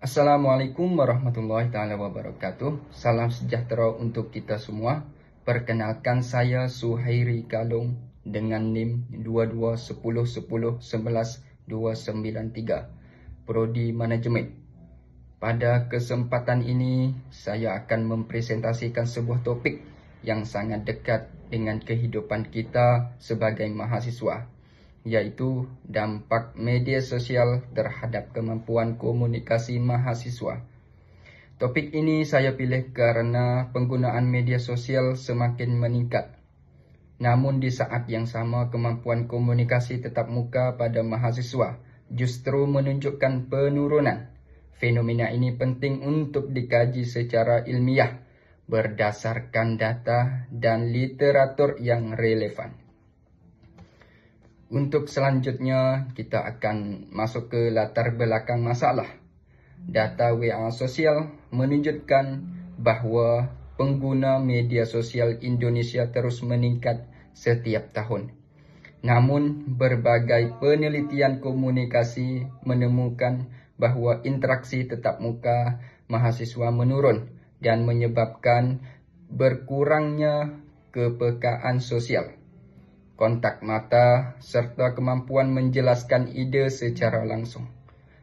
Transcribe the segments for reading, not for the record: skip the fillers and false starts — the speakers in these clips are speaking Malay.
Assalamualaikum warahmatullahi taala wabarakatuh. Salam sejahtera untuk kita semua. Perkenalkan, saya Suhairi Kalong dengan NIM 22101011 Prodi Manajemen. Pada kesempatan ini saya akan mempresentasikan sebuah topik yang sangat dekat dengan kehidupan kita sebagai mahasiswa, yaitu dampak media sosial terhadap kemampuan komunikasi mahasiswa. Topik ini saya pilih karena penggunaan media sosial semakin meningkat. Namun di saat yang sama kemampuan komunikasi tatap muka pada mahasiswa justru menunjukkan penurunan. Fenomena ini penting untuk dikaji secara ilmiah berdasarkan data dan literatur yang relevan. Untuk selanjutnya kita akan masuk ke latar belakang masalah. Data WA sosial menunjukkan bahwa pengguna media sosial Indonesia terus meningkat setiap tahun. Namun berbagai penelitian komunikasi menemukan bahwa interaksi tatap muka mahasiswa menurun dan menyebabkan berkurangnya kepekaan sosial, kontak mata, serta kemampuan menjelaskan ide secara langsung.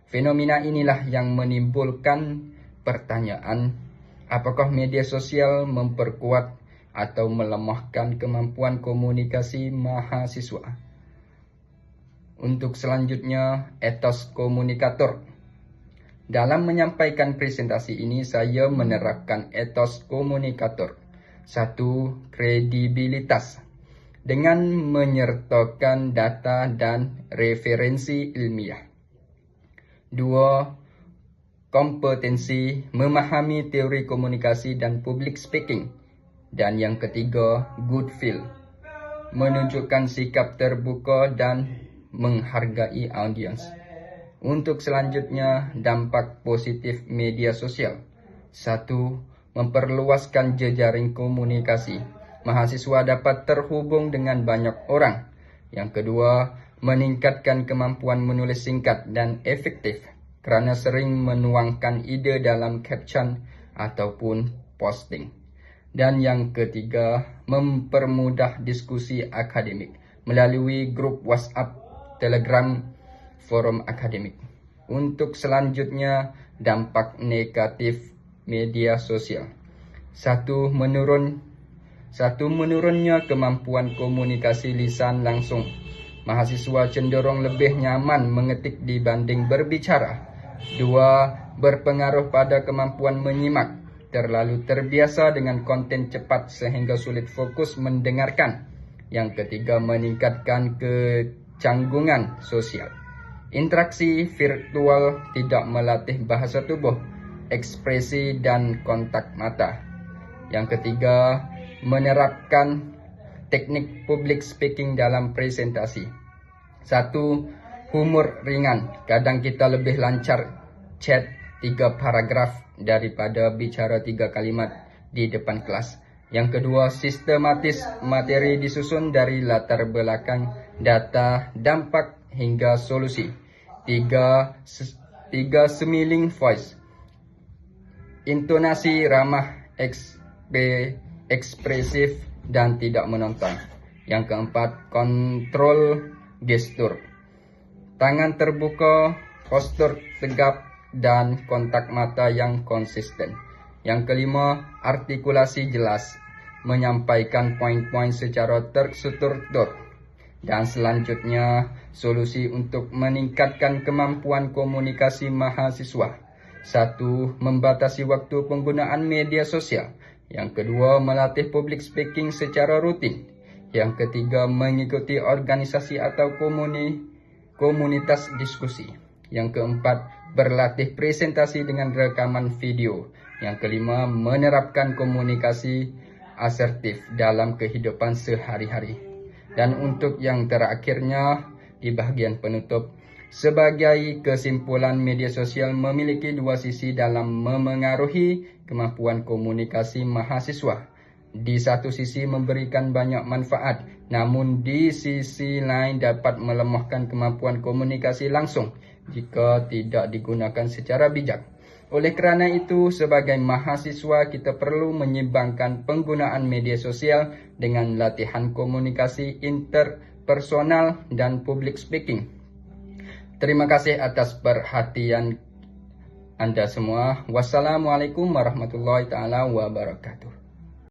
Fenomena inilah yang menimbulkan pertanyaan, apakah media sosial memperkuat atau melemahkan kemampuan komunikasi mahasiswa? Untuk selanjutnya, etos komunikator. Dalam menyampaikan presentasi ini, saya menerapkan etos komunikator. 1. Kredibilitas, dengan menyertakan data dan referensi ilmiah. 2. Kompetensi, memahami teori komunikasi dan public speaking. Dan yang ketiga, good feel, menunjukkan sikap terbuka dan menghargai audiens. Untuk selanjutnya, dampak positif media sosial. 1. Memperluaskan jejaring komunikasi. Mahasiswa dapat terhubung dengan banyak orang. Yang kedua, meningkatkan kemampuan menulis singkat dan efektif kerana sering menuangkan ide dalam caption ataupun posting. Dan yang ketiga, mempermudah diskusi akademik melalui grup WhatsApp, Telegram, forum akademik. Untuk selanjutnya, dampak negatif media sosial. 1. Menurunnya kemampuan komunikasi lisan langsung. Mahasiswa cenderung lebih nyaman mengetik dibanding berbicara. 2. Berpengaruh pada kemampuan menyimak. Terlalu terbiasa dengan konten cepat sehingga sulit fokus mendengarkan. Yang ketiga, meningkatkan kecanggungan sosial. Interaksi virtual tidak melatih bahasa tubuh, ekspresi dan kontak mata. Yang ketiga, menerapkan teknik public speaking dalam presentasi. 1. Humor ringan. Kadang kita lebih lancar chat 3 paragraf daripada bicara 3 kalimat di depan kelas. Yang kedua, sistematis, materi disusun dari latar belakang, data, dampak hingga solusi. 3. Smiling voice, intonasi ramah, ekspresif dan tidak menonton. Yang keempat, kontrol gestur, tangan terbuka, postur tegap dan kontak mata yang konsisten. Yang kelima, artikulasi jelas, menyampaikan poin-poin secara terstruktur. Dan selanjutnya, solusi untuk meningkatkan kemampuan komunikasi mahasiswa. 1. Membatasi waktu penggunaan media sosial. Yang kedua, melatih public speaking secara rutin. Yang ketiga, mengikuti organisasi atau komunitas diskusi. Yang keempat, berlatih presentasi dengan rekaman video. Yang kelima, menerapkan komunikasi asertif dalam kehidupan sehari-hari. Dan untuk yang terakhirnya, di bahagian penutup, sebagai kesimpulan, media sosial memiliki dua sisi dalam memengaruhi kemampuan komunikasi mahasiswa. Di satu sisi memberikan banyak manfaat, namun di sisi lain dapat melemahkan kemampuan komunikasi langsung jika tidak digunakan secara bijak. Oleh kerana itu, sebagai mahasiswa kita perlu menyimbangkan penggunaan media sosial dengan latihan komunikasi interpersonal dan public speaking. Terima kasih atas perhatian Anda semua. Wassalamualaikum warahmatullahi taala wabarakatuh.